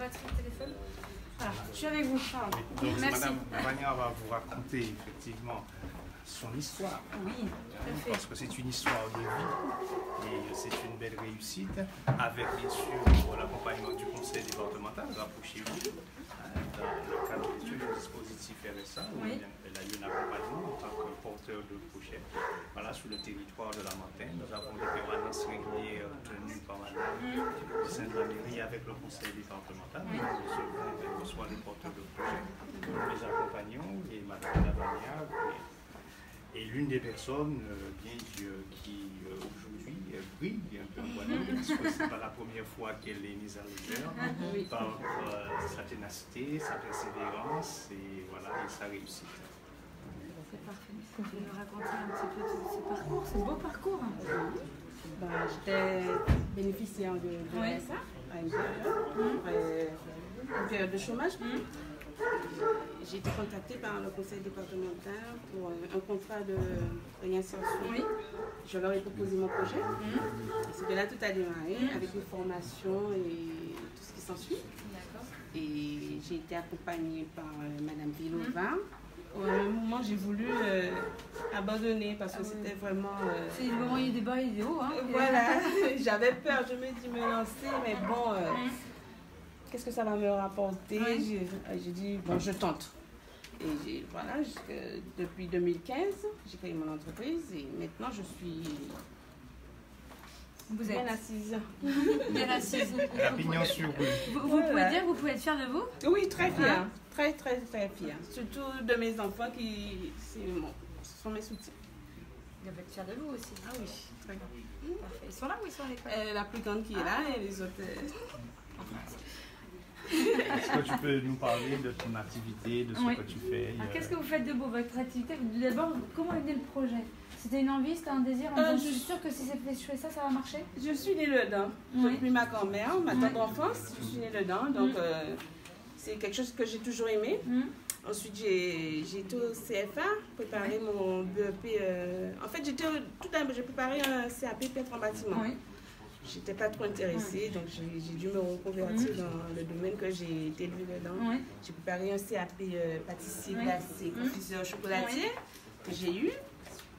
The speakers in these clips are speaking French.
batterie de téléphone. Voilà, je suis avec vous. Donc, Merci. Madame Vania va vous raconter effectivement son histoire. Oui, tout à fait. Parce que c'est une histoire de vie et c'est une belle réussite avec bien sûr l'accompagnement du conseil départemental. Rapprochez-vous dans le cadre du dispositif RSA. Oui. Elle a eu un accompagnement en tant que porteur de projet. Voilà, sur le territoire de la montagne. Nous avons des permanences régulières tenues par madame au sein de la mairie avec le conseil départemental. Nous recevons et reçoit les porteurs de projet. Nous les accompagnons et madame Lavania est l'une des personnes qui aujourd'hui brille un peu, voilà, parce que ce n'est pas la première fois qu'elle est mise à l'honneur par sa ténacité, sa persévérance et, voilà, et sa réussite. C'est parfait. Vous pouvez nous raconter un petit peu de ce parcours, ce beau parcours. J'étais bénéficiaire de RSA à une période de chômage. J'ai été contactée par le conseil départemental pour un contrat de réinsertion. Oui. Je leur ai proposé mon projet. Et c'est de là tout a démarré avec les formations et tout ce qui s'ensuit. Et j'ai été accompagnée par Madame Vilova. Au moment, j'ai voulu abandonner parce que c'était vraiment... C'est le moment où il y a des bas et des hauts. Hein, voilà, j'avais peur, je me dis me lancer, mais bon... Qu'est-ce que ça va me rapporter? J'ai dit, bon, je tente. Et voilà, depuis 2015, j'ai créé mon entreprise et maintenant je suis bien assise. Bien assise. La pignon sur rue. Vous pouvez dire, vous pouvez être fière de vous? Oui, très fière. Très, très, très fière. Surtout de mes enfants qui ce sont mes soutiens. Vous devez être fière de vous aussi. Ah oui, très bien. Parfait. Ils sont là ou ils sont à l'école? La plus grande qui est là et les autres... Est-ce que tu peux nous parler de ton activité, de ce que tu fais? Qu'est-ce que vous faites de beau, votre activité? D'abord, comment est né le projet? C'était une envie, c'était un désir? Je suis sûre que si c'est fait ça, ça va marcher? Je suis née dedans. Depuis ma grand-mère, ma tante d'enfance, je suis née dedans. Donc, c'est quelque chose que j'ai toujours aimé. Ensuite, j'ai été au CFA, préparé mon BEP. En fait, j'ai préparé un CAP peintre en bâtiment. Je n'étais pas trop intéressée, donc j'ai dû me reconvertir dans le domaine que j'ai été élevée dedans. J'ai préparé un CAP pâtissier glacé, confiseur chocolatier que j'ai eu.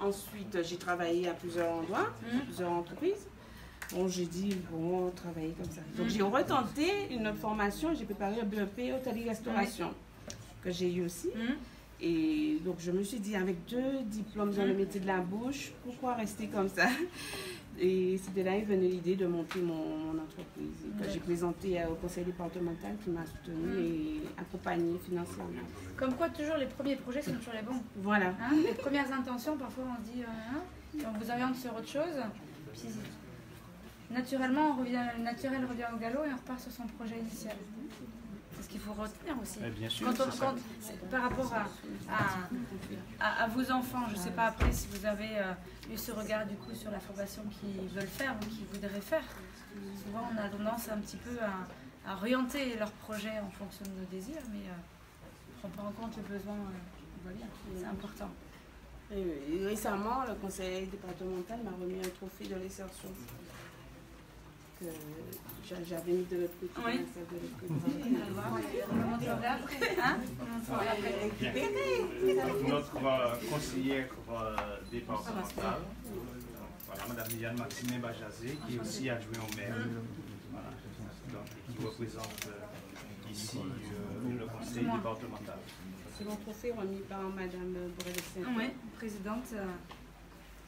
Ensuite, j'ai travaillé à plusieurs endroits, à plusieurs entreprises. Bon, j'ai dit, bon, travailler comme ça. Donc, j'ai retenté une formation, j'ai préparé un BEP hôtellerie-restauration que j'ai eu aussi. Et donc, je me suis dit, avec 2 diplômes dans le métier de la bouche, pourquoi rester comme ça? Et c'est de là est venue l'idée de monter mon entreprise que j'ai présentée au conseil départemental qui m'a soutenue et accompagnée financièrement. Comme quoi, toujours les premiers projets sont toujours les bons. Voilà. Les premières intentions, parfois on se dit, et on vous oriente sur autre chose. Puis, naturellement, le naturel revient au galop et on repart sur son projet initial. C'est ce qu'il faut retenir aussi. Bien sûr, par rapport à vos enfants, je ne sais pas après si vous avez eu ce regard du coup sur la formation qu'ils veulent faire ou qu'ils voudraient faire. Souvent on a tendance un petit peu à orienter leur projet en fonction de nos désirs, mais on ne prend pas en compte le besoin. C'est important. Et récemment, le conseil départemental m'a remis un trophée de l'insertion. J'avais mis de l'autre côté. Oui. Notre conseillère départementale, voilà, Mme Liliane Maximin Bajazé, qui est aussi adjointe au maire, voilà, donc, qui représente ici le conseil départemental. C'est mon trophée remis par Mme Borel-Saint. Oui, présidente.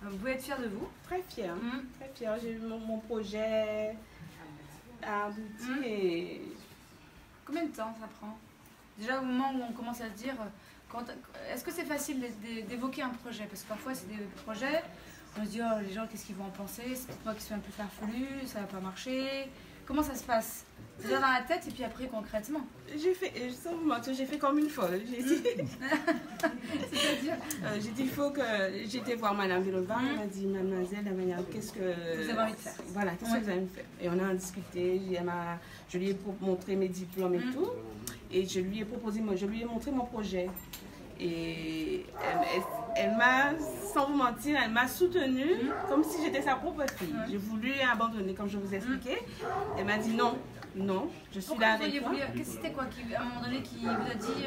Vous pouvez être fière de vous? Très fière, très fière. J'ai eu mon projet abouti et... Combien de temps ça prend? Déjà au moment où on commence à se dire, est-ce que c'est facile d'évoquer un projet? Parce que parfois c'est des projets, on se dit, oh les gens qu'est-ce qu'ils vont en penser? C'est peut-être moi qui suis un peu farfelu, ça va pas marcher. Comment ça se passe? Déjà dans la tête et puis après concrètement? J'ai fait comme une folle. J'ai dit, c'est-à-dire j'ai dit, il faut que... J'ai été voir Mme Vilova, elle m'a dit, mademoiselle, qu'est-ce que... Vous avez envie de faire? Voilà, qu'est-ce que vous avez envie de faire? Et on a en discuté, je lui ai montré mes diplômes et tout, et je lui ai montré mon projet. Et elle m'a, sans vous mentir, elle m'a soutenue comme si j'étais sa propre fille. J'ai voulu abandonner, comme je vous ai expliqué. Elle m'a dit non, Non, je suis Pourquoi là vous avec auriez toi. voulu... C'était quoi qui, à un moment donné, qui vous a dit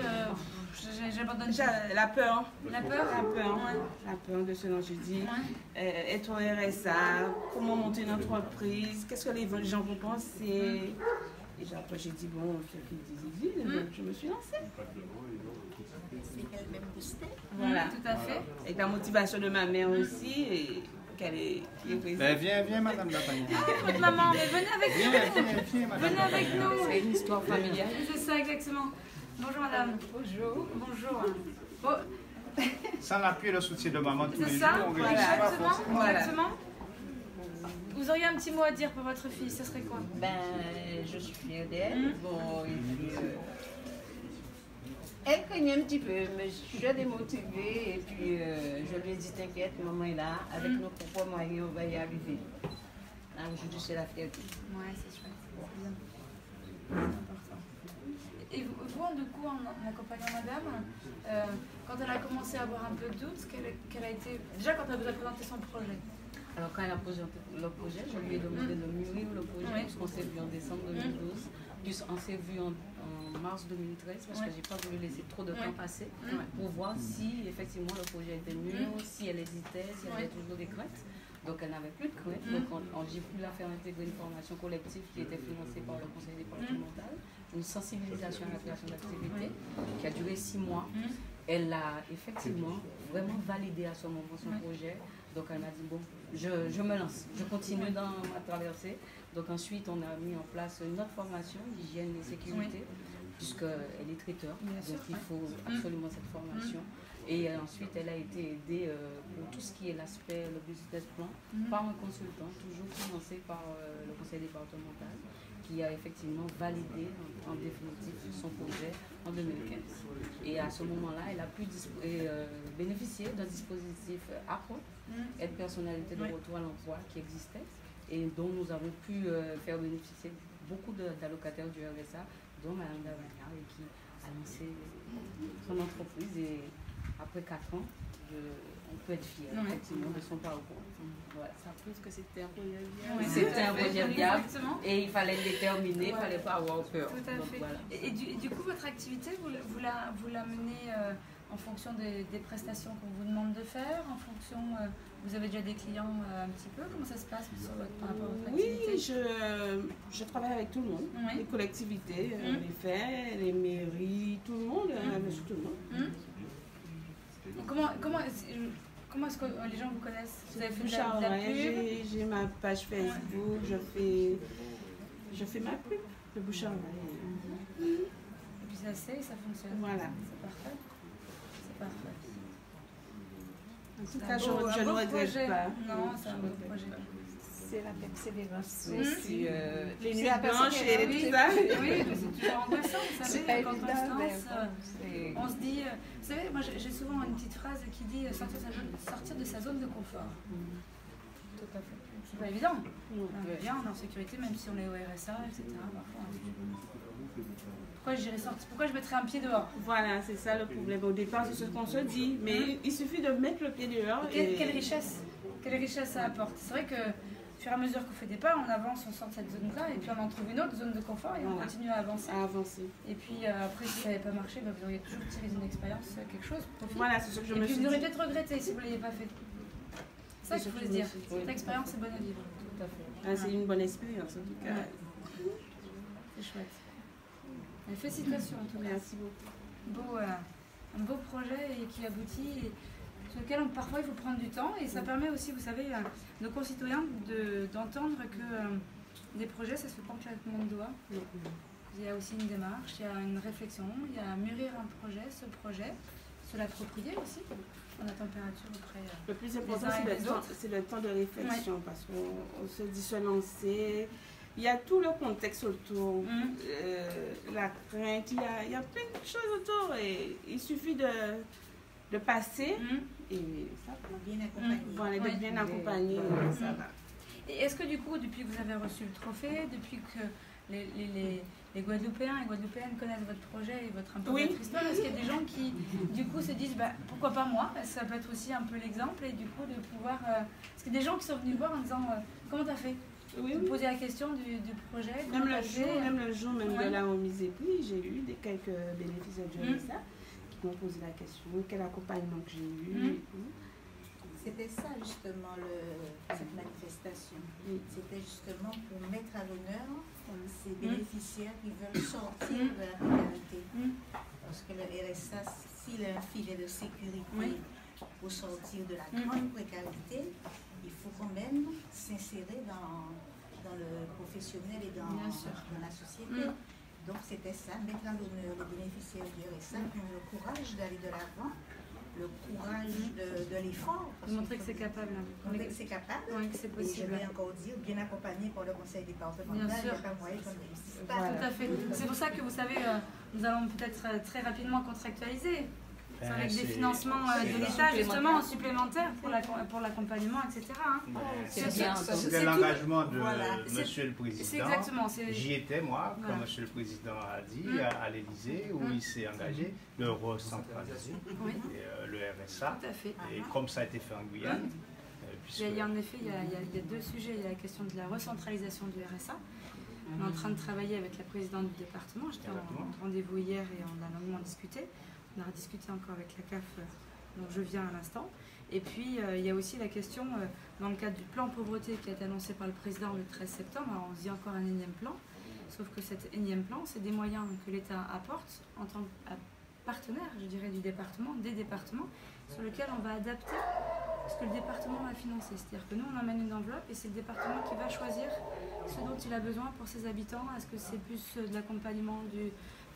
j'abandonne? La peur. La peur? La peur. Ouais. La peur de ce dont je dis. Ouais. Être au RSA, comment monter une entreprise, qu'est-ce que les gens vont penser. Et après, j'ai dit, bon, ce qu'ils disent, ils disent. Donc, je me suis lancée. C'est elle-même boostée. Voilà. Tout à fait. Avec la motivation de ma mère aussi, et qui est présente. Ben, viens, madame Lapagna. Votre maman, mais venez avec nous. Viens, madame. Venez avec nous. C'est une histoire familiale. C'est ça, exactement. Bonjour, madame. Bonjour. Bonjour. Bon, Sans l'appui et le soutien de maman tous les c'est jours, ça, on réussit pas exactement. forcément. Voilà. Exactement. Vous auriez un petit mot à dire pour votre fille, ce serait quoi? Ben, je suis fière d'elle. Bon, et puis, elle craignait un petit peu, mais je suis démotivée. Et puis, je lui ai dit, t'inquiète, maman est là. Avec nos propres moyens, on va y arriver. Là, aujourd'hui, c'est la fierté. Ouais, c'est chouette. C'est bien. C'est important. Et vous, du coup, en accompagnant madame, quand elle a commencé à avoir un peu de doute, quelle a été... Déjà, quand elle vous a présenté son projet. Alors, quand elle a présenté le projet, je lui ai demandé de mûrir le projet, Oui. puisqu'on s'est vu en décembre 2012. Puis, on s'est vu en mars 2013, parce que j'ai pas voulu laisser trop de temps passer pour voir si, effectivement, le projet était mûr, si elle hésitait, si elle avait toujours des craintes. Donc, elle n'avait plus de crainte. Donc, j'ai pu la faire intégrer une formation collective qui était financée par le conseil départemental, une sensibilisation à la création d'activités qui a duré 6 mois. Elle a effectivement vraiment validé à ce moment son projet. Donc elle m'a dit, bon, je me lance, je continue dans ma traversée. Donc ensuite, on a mis en place une autre formation, d'hygiène et sécurité, puisqu'elle est traiteur. Donc il faut absolument cette formation. Et ensuite, elle a été aidée pour tout ce qui est l'aspect, le business plan, par un consultant, toujours financé par le conseil départemental, qui a effectivement validé en définitive son projet en 2015. Et à ce moment-là, elle a pu bénéficier d'un dispositif APRO, aide personnalité de retour à l'emploi, qui existait et dont nous avons pu faire bénéficier beaucoup d'allocataires du RSA, dont Mme Davania, qui a lancé son entreprise. Et après 4 ans, on peut être fier effectivement de son parcours. Voilà. Ça prouve que c'était un projet viable. C'était un projet viable Exactement. et il fallait le déterminer, il ne fallait pas avoir peur. Tout à Donc, fait. voilà. Et du coup, votre activité, vous la menez en fonction des prestations qu'on vous demande de faire, en fonction... vous avez déjà des clients un petit peu? Comment ça se passe par rapport à votre activité? Oui, je travaille avec tout le monde. Les collectivités, les faits, les mairies, tout le monde, monsieur tout le monde. Comment est-ce que les gens vous connaissent? Vous avez fait de la Bouche-à-oreille, j'ai ma page Facebook, je fais ma pub de bouche-à-oreille. Et puis ça ça fonctionne. Voilà. C'est parfait. C'est parfait. En tout cas, je ne regrette pas. Non, c'est un beau projet. C'est la persévérance. Les nuits blanches et tout ça. Oui, mais c'est toujours angoissant, vous savez, quand on se lance, on se dit... vous savez, moi j'ai souvent une petite phrase qui dit sortir de sa zone de confort. Tout à fait. C'est pas évident. On est bien, on est en sécurité, même si on est au RSA, etc. Parfois, pourquoi je mettrais un pied dehors? Voilà, c'est ça le problème. Au départ, c'est ce qu'on se dit. Mais il suffit de mettre le pied dehors. Quelle richesse ça apporte. C'est vrai que, au fur et à mesure qu'on fait des pas, on avance, on sort de cette zone-là, et puis on en trouve une autre zone de confort, et on continue à avancer. Et puis après, si ça n'avait pas marché, vous auriez toujours tiré d'une expérience quelque chose. Voilà, c'est ce que je me suis dit. Et puis vous auriez peut-être regretté si vous ne l'ayez pas fait. C'est ça qu'il faut se dire. Cette expérience est bonne à vivre. Tout à fait. C'est une bonne expérience, en tout cas. C'est chouette. Et félicitations en tout cas. Merci beaucoup. Un beau projet et qui aboutit, et sur lequel parfois il faut prendre du temps, et ça permet aussi, vous savez, à nos concitoyens d'entendre que des projets, ça ne se fait pas en claquement de doigts. Il y a aussi une démarche, il y a une réflexion, il y a à mûrir un projet, se l'approprier aussi, à la température auprès le plus important, c'est le temps de réflexion, parce qu'on se dit se lancer. Il y a tout le contexte autour, la crainte, il y a plein de choses autour, et il suffit de passer et ça va. Bien accompagné. Voilà, d'être bien accompagné, ça va. Et est-ce que du coup, depuis que vous avez reçu le trophée, depuis que les Guadeloupéens et Guadeloupéennes connaissent votre projet et votre histoire, est-ce qu'il y a des gens qui du coup se disent pourquoi pas moi? Ça peut être aussi un peu l'exemple, et du coup de pouvoir... Est-ce qu'il y a des gens qui sont venus voir en disant comment t'as fait? Vous posez la question du projet. Même le jour de la remise des prix, j'ai eu quelques bénéficiaires du RSA qui m'ont posé la question, quel accompagnement que j'ai eu. C'était ça justement cette manifestation. C'était justement pour mettre à l'honneur ces bénéficiaires qui veulent sortir de la précarité. Parce que le RSA, s'il a un filet de sécurité pour sortir de la grande précarité, il faut quand même s'insérer dans le professionnel et dans la société. Donc c'était ça, mettre à l'honneur les bénéficiaires du RSA qui ont le courage d'aller de l'avant, le courage de l'effort. Montrer que c'est capable. Montrer que c'est capable. Oui, que c'est possible. Et je vais encore dire, bien accompagné par le conseil départemental, il n'y a pas moyen qu'on ne réussisse pas. Tout à fait. C'est pour ça que vous savez, nous allons peut-être très rapidement contractualiser. Avec des financements de l'État justement supplémentaires pour l'accompagnement, etc. C'est l'engagement de Monsieur le Président. C'est exactement. J'y étais moi, comme Monsieur le Président a dit, à l'Élysée, où il s'est engagé de recentraliser le RSA. Tout à fait. Et comme ça a été fait en Guyane. Il y a en effet, il y a deux sujets. Il y a la question de la recentralisation du RSA. On est en train de travailler avec la présidente du département. J'étais en rendez-vous hier et on a longuement discuté. On a rediscuté encore avec la CAF dont je viens à l'instant. Et puis, il y a aussi la question, dans le cadre du plan pauvreté qui a été annoncé par le président le 13 septembre, alors on se dit encore un énième plan, sauf que cet énième plan, c'est des moyens que l'État apporte en tant que partenaire, je dirais, du département, des départements, sur lesquels on va adapter ce que le département va financer. C'est-à-dire que nous, on emmène une enveloppe et c'est le département qui va choisir ce dont il a besoin pour ses habitants. Est-ce que c'est plus de l'accompagnement,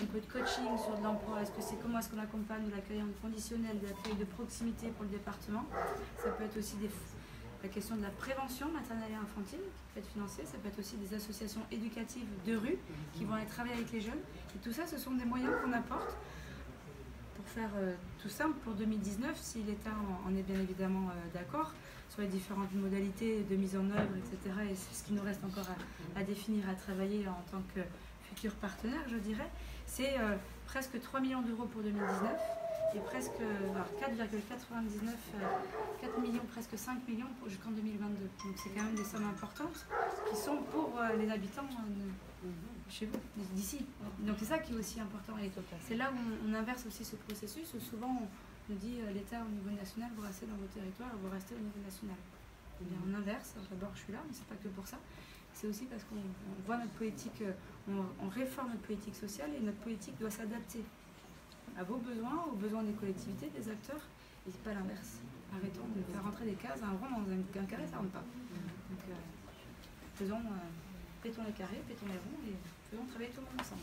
un peu de coaching sur de l'emploi? Est-ce que c'est comment est-ce qu'on accompagne de l'accueil conditionnel, de l'accueil de proximité pour le département? Ça peut être aussi la question de la prévention maternelle et infantile qui peut être financée. Ça peut être aussi des associations éducatives de rue qui vont aller travailler avec les jeunes. Et tout ça, ce sont des moyens qu'on apporte pour faire tout simple pour 2019, si l'État en est bien évidemment d'accord sur les différentes modalités de mise en œuvre, etc. Et c'est ce qui nous reste encore à définir, à travailler en tant que futur partenaire, je dirais. C'est presque 3 millions d'euros pour 2019 et presque 4,99, 4 millions, presque 5 millions jusqu'en 2022. Donc c'est quand même des sommes importantes qui sont pour les habitants chez vous, d'ici. Donc c'est ça qui est aussi important. Et c'est là où on inverse aussi ce processus, où souvent on nous dit l'État au niveau national, vous restez dans vos territoires, vous restez au niveau national. Eh bien, on inverse, d'abord je suis là, mais c'est pas que pour ça. C'est aussi parce qu'on voit notre politique, on réforme notre politique sociale et notre politique doit s'adapter à vos besoins, aux besoins des collectivités, des acteurs, et pas l'inverse. Arrêtons de faire rentrer des cases, un rond dans un carré, ça ne rentre pas. Donc, pétons les carrés, pétons les ronds et faisons travailler tout le monde ensemble.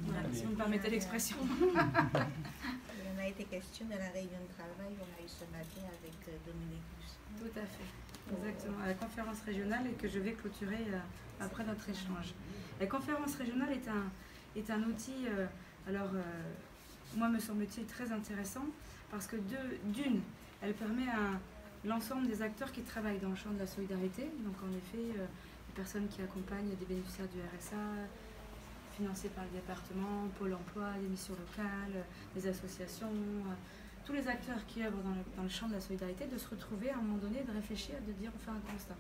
Voilà, si vous me permettez l'expression. Il en a été question dans la réunion de travail qu'on a eu ce matin avec Dominique Bus. Tout à fait. Exactement, à la conférence régionale et que je vais clôturer après notre échange. La conférence régionale est un outil, moi me semble-t-il très intéressant parce que d'une, elle permet à l'ensemble des acteurs qui travaillent dans le champ de la solidarité, donc en effet, les personnes qui accompagnent des bénéficiaires du RSA, financés par le département, Pôle emploi, les missions locales, les associations, tous les acteurs qui œuvrent dans le champ de la solidarité, de se retrouver à un moment donné, de réfléchir, de dire on fait un constat.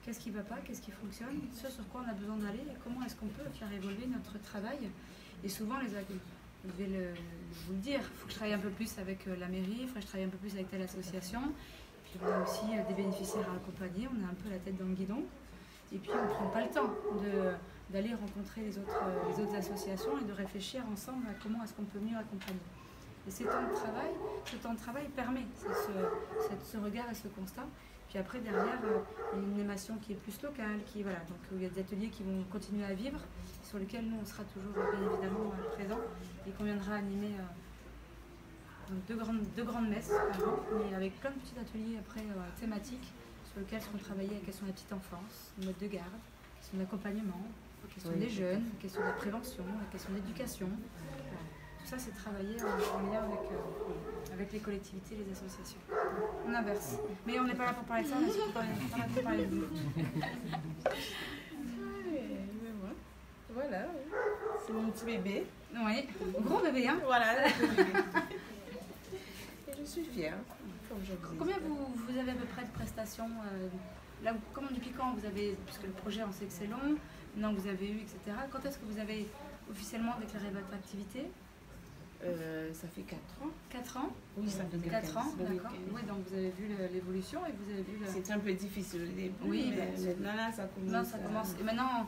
Qu'est-ce qui ne va pas, qu'est-ce qui fonctionne, ce sur quoi on a besoin d'aller et comment est-ce qu'on peut faire évoluer notre travail. Et souvent, je vais vous le dire, il faut que je travaille un peu plus avec la mairie, il faut que je travaille un peu plus avec telle association. Puis on a aussi des bénéficiaires à accompagner, on a un peu la tête dans le guidon. Et puis on ne prend pas le temps d'aller rencontrer les autres associations et de réfléchir ensemble à comment est-ce qu'on peut mieux accompagner. Et ce temps de travail permet ce regard et ce constat. Puis après, derrière, il y a une animation qui est plus locale, donc il y a des ateliers qui vont continuer à vivre, sur lesquels nous, on sera toujours bien évidemment présents et qu'on viendra animer deux grandes messes par an, mais avec plein de petits ateliers après thématiques sur lesquels seront travaillés la question de la petite enfance, le mode de garde, la question de l'accompagnement, la question des jeunes, la question de la prévention, la question de l'éducation. Tout ça, c'est travailler en lien avec les collectivités et les associations. On inverse. Mais on n'est pas là pour parler de ça, on est surtout pour parler de vous. Voilà, c'est mon petit bébé. Oui, gros bébé, hein. Voilà, le petit bébé. Et je suis fière. comme je disais. Combien vous avez à peu près de prestations là, depuis quand vous avez, parce que le projet on sait que c'est long, maintenant vous avez eu, etc. Quand est-ce que vous avez officiellement déclaré votre activité? Ça fait 4 ans. 4 ans? Oui, ça fait 4 ans, Oui, d'accord. Oui, donc vous avez vu l'évolution et vous avez vu le... C'est un peu difficile au début, Oui, mais ben, maintenant là, ça commence. Non, ça commence. Et maintenant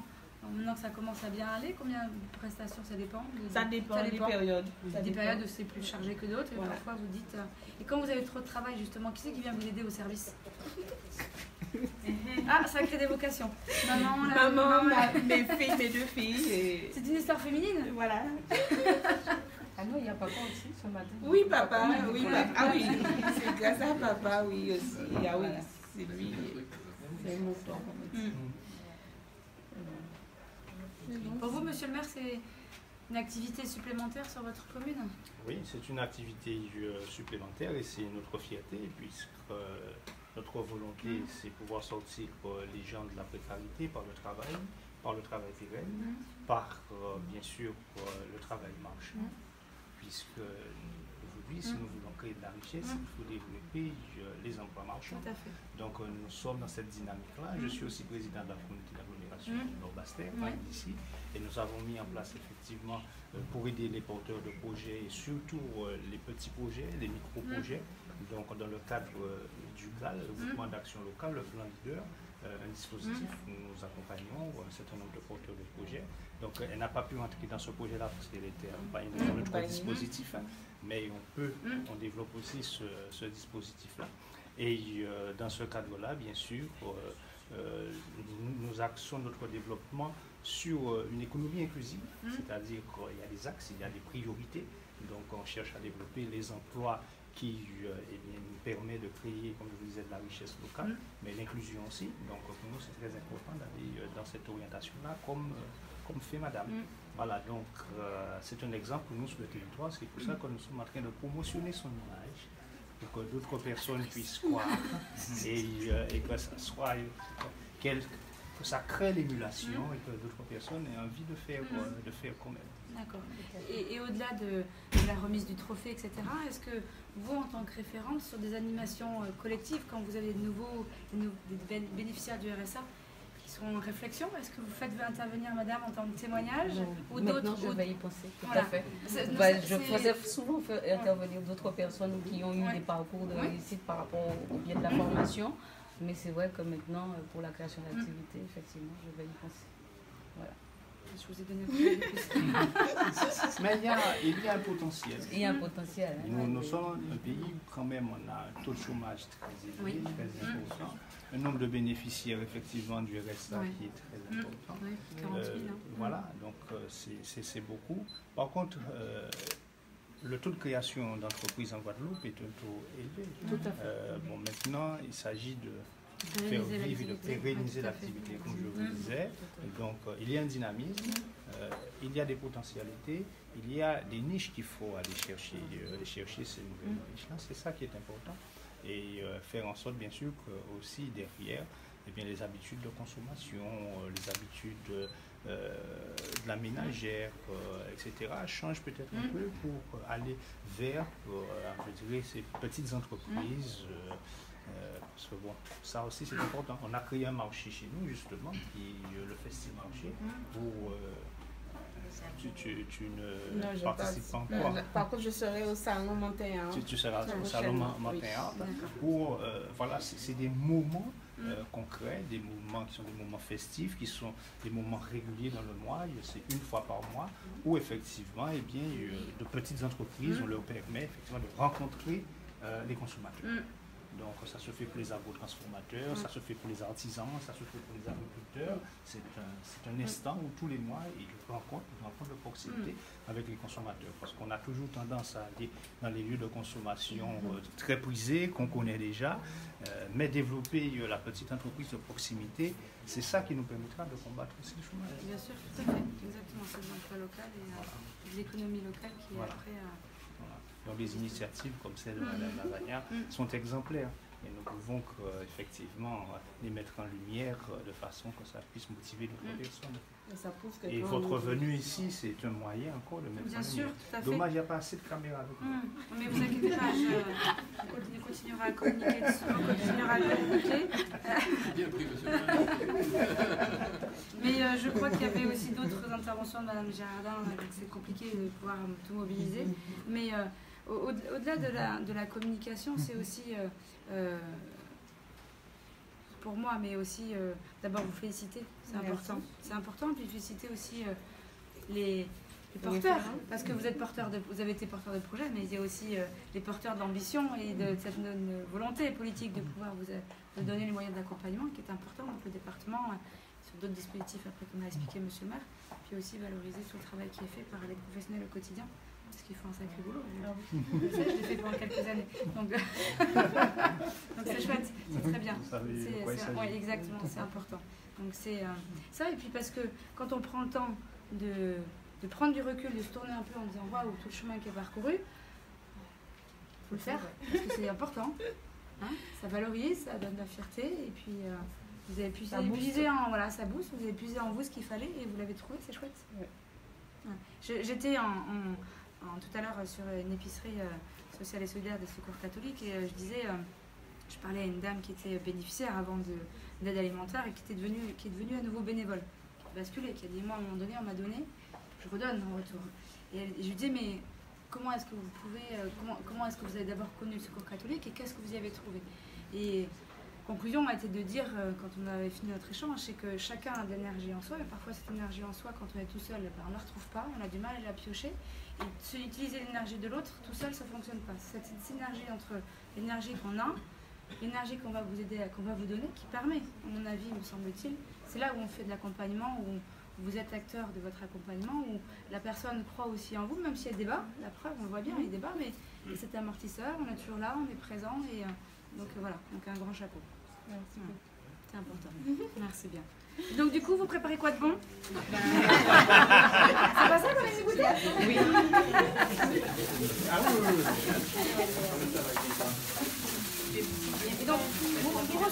que ça commence à bien aller, combien de prestations ça dépend? Ça dépend des périodes. Des périodes où c'est plus chargé que d'autres, et Voilà. parfois vous dites... Et quand vous avez trop de travail, justement, qui c'est qui vient vous aider au service? Ah, ça crée des vocations. Maman, mes 2 filles. Et... C'est une histoire féminine? Voilà. Ah non, il y a papa aussi ce matin. Oui, papa. Oui, papa. Ah oui, c'est grâce à papa, oui, aussi. Ah oui, c'est lui. C'est mon temps. Pour vous, monsieur le maire, c'est une activité supplémentaire sur votre commune? Oui, c'est une activité supplémentaire et c'est notre fierté puisque notre volonté c'est pouvoir sortir les gens de la précarité par le travail pérenne, par bien sûr le travail marchand, puisque aujourd'hui si nous voulons créer de la richesse, il faut développer les emplois marchands. Tout à fait. Donc nous sommes dans cette dynamique-là. Je suis aussi président de la communauté d'agglomération du Nord-Bastère, ici, et nous avons mis en place effectivement pour aider les porteurs de projets et surtout les petits projets, les micro-projets. Donc dans le cadre du GAL, le groupement d'action locale, le plan leader, un dispositif où nous accompagnons un certain nombre de porteurs de projets. Donc elle n'a pas pu entrer dans ce projet-là parce qu'elle était dans notre dispositif, mais on développe aussi ce dispositif-là. Et dans ce cadre-là, bien sûr, nous axons notre développement sur une économie inclusive, c'est-à-dire qu'il y a des axes, il y a des priorités. Donc on cherche à développer les emplois qui nous permet de créer, comme je vous disais, de la richesse locale, mais l'inclusion aussi. Donc pour nous, c'est très important d'aller dans cette orientation-là, comme fait Madame. Voilà, donc c'est un exemple pour nous sur le territoire. C'est pour ça que nous sommes en train de promotionner son image, pour que d'autres personnes puissent croire et que ça soit que ça crée l'émulation et que d'autres personnes aient envie de faire comme elle. D'accord. Et au-delà de la remise du trophée, etc., est-ce que vous, en tant que référente sur des animations collectives, quand vous avez des bénéficiaires du RSA qui sont en réflexion, est-ce que vous faites intervenir Madame en tant que témoignage ou Maintenant, je vais y penser, tout à fait. Je faisais souvent intervenir d'autres personnes qui ont eu des parcours de réussite par rapport au biais de la formation, mais c'est vrai que maintenant, pour la création d'activité, effectivement, je vais y penser. Voilà. Je vous ai donné un Mais il y a un potentiel. Il y a un potentiel. Nous sommes un pays où quand même on a un taux de chômage très élevé, très important. Un nombre de bénéficiaires effectivement du RSA qui est très important. 40 000. Voilà, donc c'est beaucoup. Par contre, le taux de création d'entreprises en Guadeloupe est un taux élevé. Tout à fait. Bon, maintenant, il s'agit de faire vivre et de pérenniser l'activité, comme je vous disais. Donc, il y a un dynamisme, il y a des potentialités, il y a des niches qu'il faut aller chercher ces nouvelles niches-là. C'est ça qui est important. Et faire en sorte, bien sûr, que aussi derrière, eh bien, les habitudes de consommation, les habitudes de la ménagère, etc., changent peut-être un peu pour aller vers, je dirais, ces petites entreprises. Parce que bon, ça aussi c'est important. On a créé un marché chez nous justement, qui est le Festival Marché, où tu ne participes pas encore. Par contre, je serai au Salon Montéan. Tu seras au Salon Montéan. Où, voilà, c'est des moments concrets, des moments qui sont des moments festifs, qui sont des moments réguliers dans le mois. C'est une fois par mois, où effectivement, eh bien, de petites entreprises, on leur permet effectivement de rencontrer les consommateurs. Donc ça se fait pour les agrotransformateurs, ça se fait pour les artisans, ça se fait pour les agriculteurs. C'est un instant où tous les mois, ils rencontrent de proximité avec les consommateurs. Parce qu'on a toujours tendance à aller dans les lieux de consommation très prisés, qu'on connaît déjà, mais développer la petite entreprise de proximité, c'est ça qui nous permettra de combattre aussi le chômage. Bien sûr, tout à fait. Exactement, c'est l'emploi local et l'économie locale qui est après... Donc les initiatives comme celle de Mme Lavagna sont exemplaires. Et nous pouvons effectivement les mettre en lumière de façon que ça puisse motiver d'autres personnes. Et votre venue ici, c'est un moyen encore de mettre en lumière. Bien sûr, tout à fait. Dommage, il n'y a pas assez de caméras avec nous. Mais vous inquiétez pas, je continuerai à communiquer dessus, on continuera à communiquer. Mais je crois qu'il y avait aussi d'autres interventions de Mme Girardin, c'est compliqué de pouvoir tout mobiliser. Mais au-delà de la communication, c'est aussi, pour moi, mais aussi d'abord vous féliciter, c'est important. C'est important, puis féliciter aussi les porteurs, parce que vous avez été porteur de projet, mais il y a aussi les porteurs d'ambition et de cette volonté politique de pouvoir vous donner les moyens d'accompagnement qui est important. Donc le département, sur d'autres dispositifs après comme l'a expliqué M. le maire, puis aussi valoriser tout le travail qui est fait par les professionnels au quotidien, parce qu'ils font un sacré boulot. Je l'ai fait pendant quelques années. Donc c'est chouette, c'est très bien. Oui, exactement, c'est important. Donc c'est ça, et puis parce que quand on prend le temps de prendre du recul, de se tourner un peu en disant waouh, tout le chemin qui est parcouru, il faut le faire, parce que c'est important. Hein, ça valorise, ça donne de la fierté, et puis vous avez puisé en voilà, ça booste, vous avez puisé en vous ce qu'il fallait et vous l'avez trouvé, c'est chouette. Ouais. Ouais. J'étais tout à l'heure sur une épicerie sociale et solidaire des Secours catholiques et je parlais à une dame qui était bénéficiaire avant d'aide alimentaire et qui est devenue à nouveau bénévole, qui a basculé, qui a dit moi à un moment donné on m'a donné, je redonne en retour. Et je lui dis mais comment est-ce que vous pouvez, comment est-ce que vous avez d'abord connu le Secours catholique et qu'est-ce que vous y avez trouvé? Et conclusion a été de dire, quand on avait fini notre échange, c'est que chacun a de l'énergie en soi, et parfois cette énergie en soi, quand on est tout seul, on ne la retrouve pas, on a du mal à la piocher. Et utiliser l'énergie de l'autre, tout seul, ça ne fonctionne pas. Cette synergie entre l'énergie qu'on a, l'énergie qu'on va vous aider, qu'on va vous donner, qui permet, à mon avis, me semble-t-il, c'est là où on fait de l'accompagnement, où vous êtes acteur de votre accompagnement, où la personne croit aussi en vous, même si elle débat, la preuve, on le voit bien, il débat, mais c'est amortisseur, on est toujours là, on est présent, et donc voilà, donc un grand chapeau. Merci. C'est important. Merci bien. Et donc du coup, vous préparez quoi de bon? C'est pas ça qu'on a écouté? Oui. Et donc, vous pouvez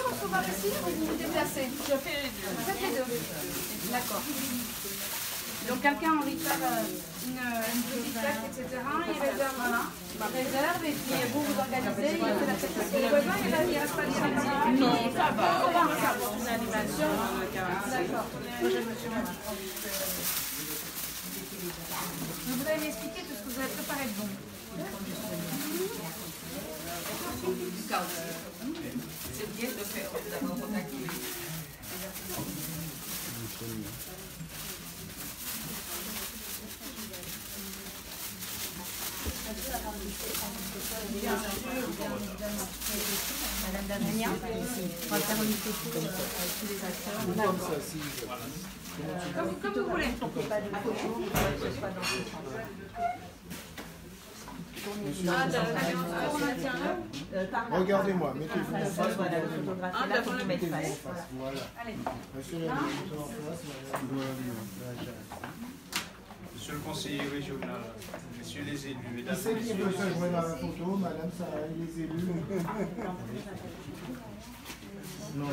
recevoir ici ou vous vous déplacez? Je fais les deux. Vous faites les deux. D'accord. Donc quelqu'un a envie de faire une petite fête, etc. Il réserve, voilà. Il réserve et puis vous organisez. Il fait la fête aussi. Les voisins, il ne reste pas directement. Non, ça va. On va faire une animation. D'accord. Vous allez m'expliquer tout ce que vous avez préparé de bon. C'est bien de faire d'avoir contacté. Madame Damania, on va faire une photo avec tous les acteurs. Comme vous voulez. Pas de photo, que ce soit dans ce sens. Regardez-moi, mettez-vous en face. Voilà, le photographe là pour vous mettre face. Voilà. Allez. Monsieur le directeur en face, Monsieur le conseiller régional, messieurs les élus, mesdames qui et c'est qui messieurs, veut se joindre à la photo? Madame Sarah, les élus. Non.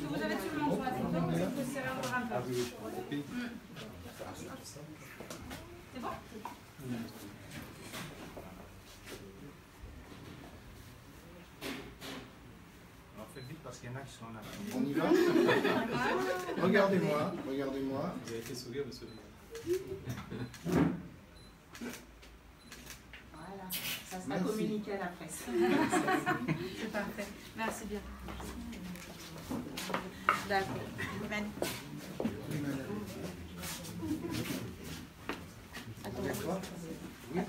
Vous avez tout le monde sur la photo, vous êtes serré encore un peu. C'est bon? alors faites vite parce qu'il y en a qui sont là. On y va? Regardez-moi, regardez-moi. Vous avez fait sourire, monsieur le maire. Voilà, ça sera communiqué à la presse. C'est parfait. Merci bien. D'accord. Avec toi? Oui.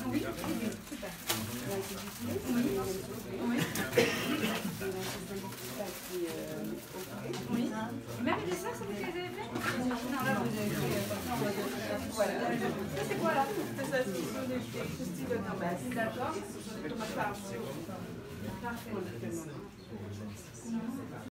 Oui, super. Oui. Même les desserts, c'est vous qui les avez fait? Non, là, vous avez fait. Voilà. Ça, c'est quoi là? Ça, c'est des styles de normal. D'accord. Parfait.